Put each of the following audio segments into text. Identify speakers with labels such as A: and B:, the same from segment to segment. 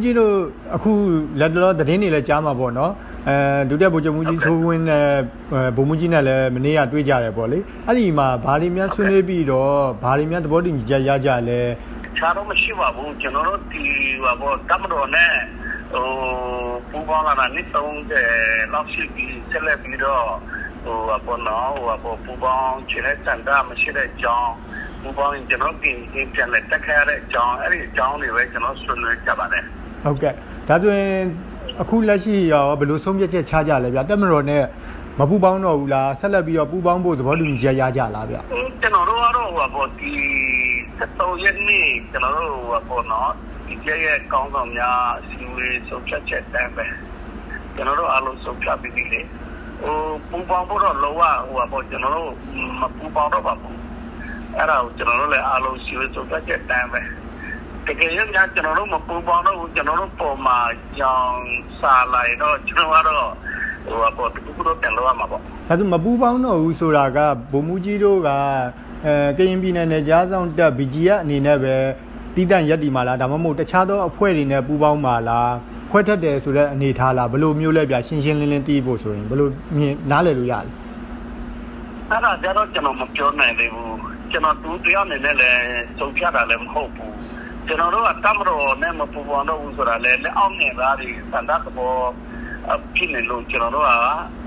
A: ကြီးတို့အခုလက်တော်သတင်းတွေလည်းကြားမှာပေါ့နော်ဒုတိယဗိုလ်ချုပ်မှုကြီးဆိုးဝင်းနဲ့ဗိုလ်မှူးကြီးနဲ့လည်းမနေ့ကတွေ့ကြတယ်ပေါ့လေအဲ့ဒီမှာဘာတွေများဆွေးနွေးပြီးတော့ဘာတွေများသဘောတူညီချက်ရကြလဲ
B: ခြားတော့မရှိပါဘူးကျွန်တော်တို့ဒီဘောတမတော်နဲ့ပူပေါင်းလာတာနှစ်30လောက်ရှိပြီးဆက်လက်ပြီးတော့ဘောနော်ပူပေါင်းခြေလက်စံတာမရှိတဲ့အကြောင်းပူပေါင်းကျွန်တော်ပြင်ပြန်လက်တက်ခဲ့ရတဲ့အကြောင်းအဲ့ဒီအကြောင်းတွေပဲကျွန်တော်ဆွေးနွေးကြပါတယ်
A: ဟုတ်ကဲ့ဒါဆိုရင်အခုလက်ရှိရောဘယ်လိုဆုံးဖြတ်ချက်ချကြလဲဗျတက်မတော်နဲ့မပူပေါင်းတော့ဘူးလားဆက်လက်ပြီးတော့ပူပေါင်းဖို့သဘောတူညီချက်ရကြလားဗျ
B: ကျွန်တော်တို့ကတော့ဘောဒီ73ရက်နေ့ကျွန်တော်တို့ဘောနော်ဒီရဲ့ကောင်းဆောင်များအစည်းအဝေးဆုံးဖြတ်ချက်တန်းပဲကျွန်တော်တို့အားလုံးဆုံးဖြတ်ပြီးပြီလေပူပေါင်းဖို့တော့လောကဘောကျွန်တော်တို့မပူပေါင်းတော့ပါဘူးအဲ့ဒါကိုကျွန်တော်တို့လည်းအားလုံးစီဝေးဆုံးဖြတ်ချက်တန်းပဲတကယ်ရများကျွန်တော်တို့မပူပေါင်းတော့ဘူးကျွန်တော်တို့ပုံမှာကြောင်စားလိုက်တော့ကျွန်တော်ကတော့ဘောတူတူတော့ပြန်လို့ရမှာပေါ့
A: ဒါဆိုမပူပေါင်းတော့ဘူးဆိုတာကဗိုလ်မှူးကြီးတို့ကကရင်ပြည်နယ်နယ်ကြားဆောင်တက် BGF အနေနဲ့ပဲတီးတန့်ရက်တီမှာလားဒါမှမဟုတ်တခြားသောအဖွဲ့တွေနဲ့ပူးပေါင်းမှာလားဖွဲ့ထက်တယ်ဆိုတဲ့အနေထားလားဘယ်လိုမျိုးလဲဗျရှင်းရှင်းလင်းလင်းသိဖို့ဆိုရင်ဘယ်လိုနားလည်လို့ရလဲ
B: အဲ့ဒါကြတော့ကျွန်တော်မပြောနိုင်သေးဘူးကျွန်တော်တူတရားအနေနဲ့လည်းစုံဖြတ်တာလည်းမဟုတ်ဘူးကျွန်တော်တို့ကတမတော်နဲ့မပူပေါင်းတော့ဘူးဆိုတာလည်းလက်အောက်နေသားတွေစန္ဒသဘောဖြစ်နေလို့ကျွန်တော်တို့က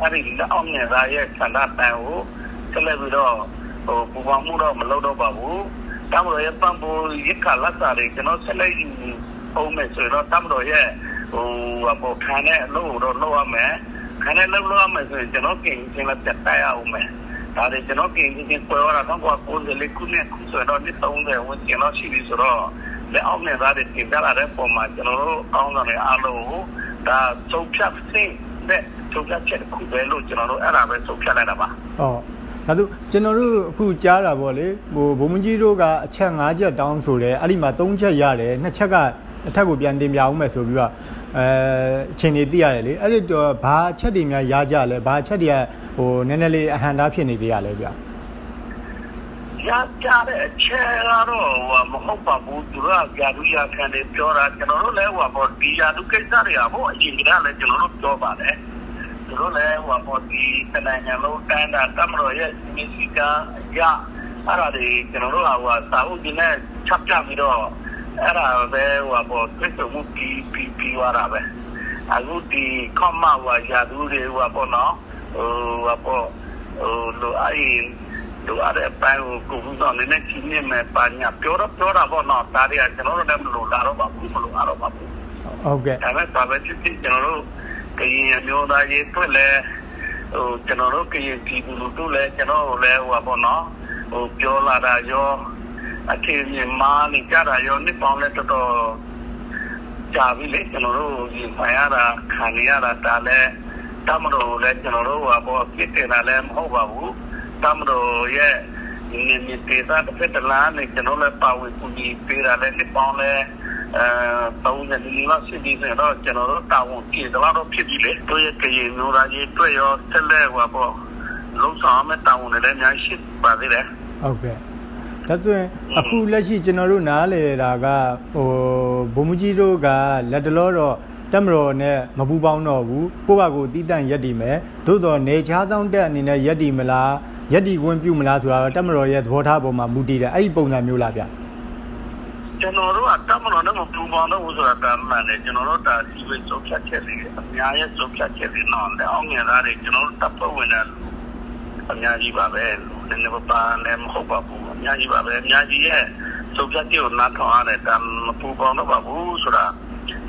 B: အဲ့ဒီလက်အောက်နေသားရဲ့စန္ဒတန်ကိုဆက်လက်ပြီးတော့ပူပေါင်းမှုတော့မလုပ်တော့ပါဘူးတမတော်ရဲ့ပံ့ပိုးရခလက်စာတွေကျွန်တော်ဆက်လက်ယူအောင်မယ်ဆိုတော့တမတော်ရဲ့ဘောခံတဲ့အလုပ်တော့လုပ်ရမယ်ခံတဲ့လုပ်ရမယ်ဆိုရင်ကျွန်တော်ပြင်ချင်းလည်းတက်တိုက်အောင်မယ်ဒါတွေကျွန်တော်ပြင်ချင်းပွဲရတာတော့90ခုနဲ့ဆိုတော့ဒီ30ဝန်ကျင်တော့ရှိပြီဆိုတော့လက်အောက်နဲ့သားတွေတင်ပြလာတဲ့ပုံမှာကျွန်တော်တို့ကောင်းတဲ့အားလုံးကိုဒါစုံဖြတ်သိတဲ့စုံဖြတ်ချက်ခုပဲလို့ကျွန်တော်တို့အဲ့ဒါပဲစုံဖြတ်လိုက်တာပါ
A: ဟုတ်ဒါဆိုကျွန်တော်တို့အခုကြားတာပေါ့လေဗိုလ်မှူးကြီးတို့ကအချက်5ချက်တောင်းဆိုတယ်အဲ့ဒီမှာ3ချက်ရတယ်2ချက်ကအထက်ကိုပြန်တင်ပြအောင်မယ်ဆိုပြီးတော့အချိန်တွေသိရတယ်လေအဲ့ဒီတော့ဘာချက်တွေများရကြလဲဘာချက်တွေကနည်းနည်းလေးအဟံတားဖြစ်နေသေးရလဲဗျ
B: ရကြတဲ့အချက်ကတော့မဟုတ်ပါဘူးသူကကြာလူရခံနေပြောတာကျွန်တော်တို့လည်းဘောဒီယာဒုကိစ္စတွေကဘောအရင်ကလည်းကျွန်တော်တို့ပြောပါတယ်သူတို့လည်းဘောဒီတနိုင်ငံလုံးတန်းတာတမတော်ရဲ့မီစီကအရာအဲ့ဒါတွေကျွန်တော်တို့ကစာအုပ်ကြီးနဲ့ချက်ပြပြီးတော့အဲ့ဒါပဲဘောသိစုံမှုပြီးသွားတာပဲအခုဒီခမရာသူတွေဘောနော်ဘောလိုအဲ့လိုအဲ့အပိုင်းကိုကိုယ်ကတော့နည်းနည်းချင်းနေမှာပါညာပြောတာပေါ့နော်ဒါတွေကကျွန်တော်တို့လည်းမလို့လာတော့ပါဘူးမလို့အားတော့ပါဘူး
A: ဟုတ်ကဲ့
B: ဒါပေမဲ့ဒါပဲဖြစ်ဖြစ်ကျွန်တော်တို့ကရင်မျိုးသားရေးတွေ့လဲကျွန်တော်တို့ကရင်ပြည်သူလူထုလည်းကျွန်တော်တို့လည်းပေါ့နော်ပြောလာတာရောအထင်မြင်မှနေကြတာရောနှစ်ပေါင်းလည်းတော်တော်ကြာပြီလေကျွန်တော်တို့ဒီဆိုင်ရတာခံရတာဒါလည်းတမတော်လည်းကျွန်တော်တို့ပေါ့ဖြစ်နေတာလည်းမဟုတ်ပါဘူးတမတော်ရဲ့ဒီဒေသတစ်ဖက်တစ်လားနဲ့ကျွန်တော်လည်းပါဝင်ကူညီပေးတာလည်းနှစ်ပေါင်းလည်း30နီးပါးရှိပြီဆိုတော့ကျွန်တော်တို့တာဝန်ပြည်တော့ဖြစ်ပြီလေတို့ရဲ့ကရင်မျိုးသားရေးတွေ့ရောဆက်လက်ပေါ့လုံးဆောင်မဲ့တာဝန်လည်းအများရှိပါသေးတယ်
A: ဟုတ်ကဲ့ဒါဆိုရင်အခုလက်ရှိကျွန်တော်တို့နားလည်တာကဗိုလ်မှူးကြီးတို့ကလက်တလောတော့တက်မတော်နဲ့မပူပေါင်းတော့ဘူးကိုယ့်ဘာကိုတီးတန့်ရက်တည်မယ်သို့တော်နေချားဆောင်တက်အနေနဲ့ရက်တည်မလားရက်တည်ဝင်ပြုမလားဆိုတာတော့တက်မတော်ရဲ့သဘောထားပေါ်မှာမူတည်တယ်အဲ့ဒီပုံစံမျိုးလားဗျ
B: ကျွန်တော်တို့ကတက်မတော်နဲ့မပူပေါင်းတော့ဘူးဆိုတာတာမှန်တယ်ကျွန်တော်တို့ဒါစီဝေးစုံဖြတ်ချက်တွေအများရဲ့စုံဖြတ်ချက်တွေတော့လည်းအောင်မြင်တာတွေကျွန်တော်တို့တပ်ဖွဲ့ဝင်တွေအများကြီးပါပဲလည်းမပါလည်းမဟုတ်ပါဘူးအများကြီးပါပဲအများကြီးရဲ့စုံဖြတ်ချက်ကိုနားထောင်ရတယ်ဒါမပူပေါင်းတော့ပါဘူးဆိုတာ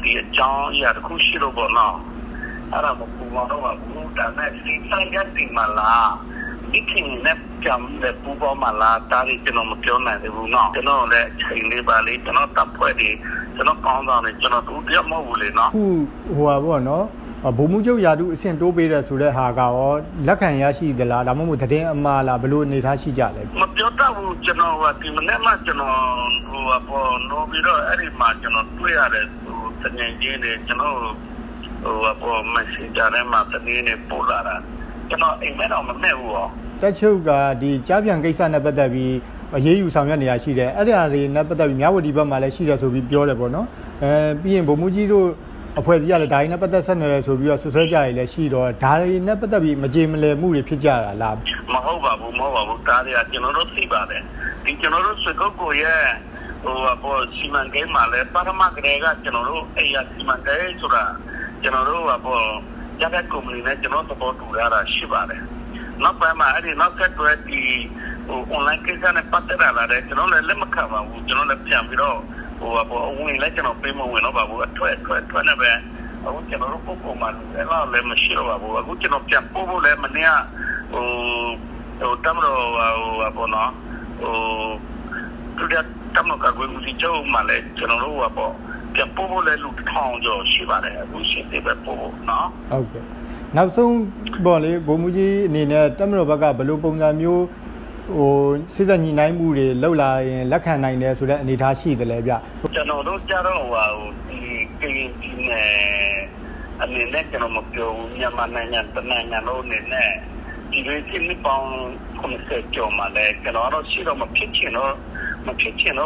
B: ဒီအကြောင်းအရာတစ်ခုရှိလို့ပေါ့နော်အဲ့ဒါမပူပေါင်းတော့ပါဘူးဒါနဲ့ဒီဆိုင်ကတင်မလားဒီခင်နဲ့ကြံတဲ့ပူပေါင်းမလားဒါတွေကျွန်တော်မပြောနိုင်ဘူးနော်ကျွန်တော်လည်းချိန်လေးပါလေကျွန်တော်တပ်ဖွဲ့တွေကျွန်တော်ကောင်းဆောင်နေကျွန်တော်တူတယောက်မဟုတ်ဘူးလေနော်
A: ခုပေါ့နော်ဗိုလ်မှူးချုပ်ရာထူးအဆင့်တိုးပေးတဲ့ဆိုတဲ့ဟာကရောလက်ခံရရှိသလားဒါမှမဟုတ်သတင်းအမှားလားဘယ်လိုအနေထားရှိကြလဲ
B: မပြောတတ်ဘူးကျွန်တော်ဒီမနေ့မှကျွန်တော်ပေါ့နိုးပြီးတော့အဲ့ဒီမှာကျွန်တော်တွေ့ရတယ်တကယ်ကြီးနေကျွန်တော်ပေါ့ Messenger ထဲမှာသတင်းတွေပို့လာတာကျွန်တော်အိမ်မက်တော့မမဲ့ဘူးရော
A: တက်ချုပ်ကဒီကြားပြန်ကိစ္စနဲ့ပတ်သက်ပြီး ရေးယူဆောင်ရွက်နေရရှိတယ်အဲ့ဒါတွေနဲ့ပတ်သက်ပြီးမြဝတီဘက်မှာလည်းရှိတယ်ဆိုပြီးပြောတယ်ပေါ့နော်ပြီးရင်ဗိုလ်မှူးကြီးတို့အဖွဲ့အစည်းကလည်းဒါတွေနဲ့ပတ်သက်ဆက်နေတယ်ဆိုပြီးတော့ဆွဆွဲကြရည်လည်းရှိတော့ဒါတွေနဲ့ပတ်သက်ပြီးမကြေမလည်မှုတွေဖြစ်ကြတာလား
B: မဟုတ်ပါဘူးဒါတွေကကျွန်တော်တို့သိပါတယ်ဒီကျွန်တော်တို့စကုတ်ကိုရဲ့ပေါ်စီမံကိန်းမှာလည်းပထမကတည်းကကျွန်တော်တို့အဲ့ရစီမံကိန်းဆိုတာကျွန်တော်တို့ပေါ်ရတဲ့ကုမ္ပဏီနဲ့ကျွန်တော်သဘောတူရတာရှိပါတယ်နောက်ပိုင်းမှာအဲ့ဒီနောက်ဆက်တွဲဒီonline ကိစ္စနဲ့ပတ်သက်လာတဲ့ကျွန်တော်လည်းလက်မခံပါဘူးကျွန်တော်လည်းပြန်ပြီးတော့ဝင်လည်းကျွန်တော်ပေးမဝင်တော့ပါဘူးအထွက်နဲ့ပဲအခုကျွန်တော်တို့ပုံမှန်လည်းလည်းမရှိတော့ပါဘူးအခုကျွန်တော်ပြန်ပို့ဖို့လည်းမနေ့ကတမတော်ပေါ်နော်သူကတမကကွေးဦးစီးချုပ်မှလည်းကျွန်တော်တို့ပြန်ပို့ဖို့လည်းလူထောင်ကျော်ရှိပါတယ်အခုရှိသေးပဲပို့နော်
A: ဟုတ်ကဲ့နောက်ဆုံးပေါ့လေဗိုလ်မှူးကြီးအနေနဲ့တမတော်ဘက်ကဘယ်လိုပုံစံမျိုးစစ်စညီနိုင်မှုတွေလောက်လာရင်လက်ခံနိုင်တယ်ဆိုတဲ့အနေအထားရှိတယ်လေဗျ
B: ကျွန်တော်တို့ကြတော့ဒီကရင်ပြည်နယ်အနေနဲ့ကျွန်တော်မပြောဘူးမြန်မာနိုင်ငံတနိုင်ငံလုံးအနေနဲ့ဒီလိုစစ်မပေါင်း90ကျော်မှလည်းကျွန်တော်တို့ရှိတော့မဖြစ်ချင်တော့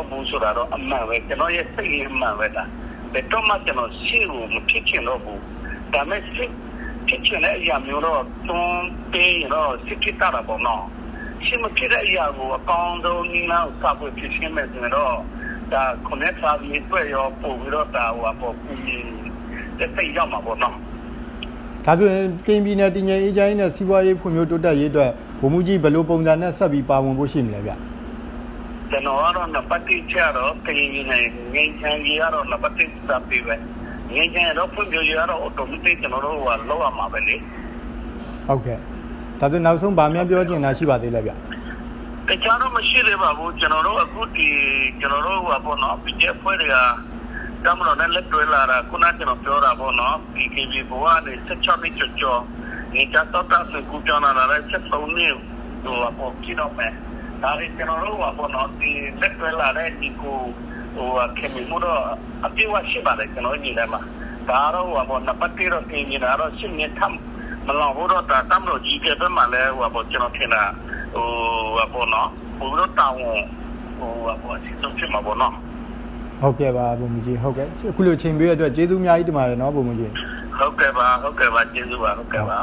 B: ဘူးဆိုတော့အမှန်ပဲကျွန်တော်ရဲ့စိတ်ရမှန်ပဲဒါဘယ်တော့မှကျွန်တော်ရှိလို့မဖြစ်ချင်တော့ဘူးဒါမဲ့စစ်ဖြစ်ချင်တဲ့အရာမျိုးတော့တွန်းပေးတော့စစ်ဖြစ်တာပေါ့နော်ရှိမဖြစ်တဲ့အရာကိုအကောင်းဆုံးနည်းလမ်းကိုစပွင့်ဖြစ်ရှင်းမယ်ဆိုတော့ဒါခုနကစာပြီးတွေ့ရောပို့ပြီးတော့ဒါပေါ့ပြီးတဲ့စိတ်ရောက်မှာပေါ့နော်
A: ဒါဆိုရင်ကရင်ပြည်နယ်တည်ငြိမ်အေးချမ်းနဲ့စီးပွားရေးဖွံ့ဖြိုးတိုးတက်ရေးအတွက်ဗိုလ်မှူးကြီးဘယ်လိုပုံစံနဲ့ဆက်ပြီးပါဝင်ဖို့ရှိမလဲဗျ
B: ကျွန်တော်ကတော့နံပါတ်1ကျတော့ကရင်ပြည်နယ်ငင်းချမ်းကြီးကတော့နံပါတ်1စပ်ပြီးပဲငင်းချမ်းတော့ဖွံ့ဖြိုးရေးကတော့ automatic ကျွန်တော်တို့လောက်ရမှာပဲလေ
A: ဟုတ်ကဲ့ဒါဆိုနောက်ဆုံးဗာများပြောချင်တာရှိပါသေးလဲဗျ
B: တခြားတော့မရှိသေးပါဘူးကျွန်တော်တို့အခုဒီကျွန်တော်တို့ပေါ့နော် PDF ဖွဲ့တွေကတမလို့နဲ့လက်တွဲလာတာခုနကကျွန်တော်ပြောတာပေါ့နော် PKB ဘဝနဲ့16နှစ်ကျော်နေကြတော့တာစကူကြောင်းလာတဲ့73နှစ်ပေါ့ကြည့်တော့မယ်ဒါတွေကျွန်တော်တို့ပေါ့နော်ဒီလက်တွဲလာတဲ့ဒီကိုခင်မမှုတော့အပြည့်ဝရှိပါတယ်ကျွန်တော်ညီထဲမှာဒါတော့ပေါ့နံပါတ်1တော့ပြင်နေတာတော့ရှင်းနေထမ်းမလောဘူးတော့တမ်းလို့ကြီးပြတ်မှလည်းပေါ့ကျွန်တော်ထင်တာပေါ့နော်ဘုရားတောင်းပေါ့စစ်ဆုံးဖြစ်မှာပေါ့နော်
A: ဟုတ်ကဲ့ပါဗိုလ်မှူးကြီးဟုတ်ကဲ့အခုလိုချိန်ပေးရတဲ့အတွက်ကျေးဇူးအများကြီးတင်ပါတယ်နော်ဗိုလ်မှူးကြီး
B: ဟုတ်ကဲ့ပါကျေးဇူးပါဟုတ်ကဲ့ပါ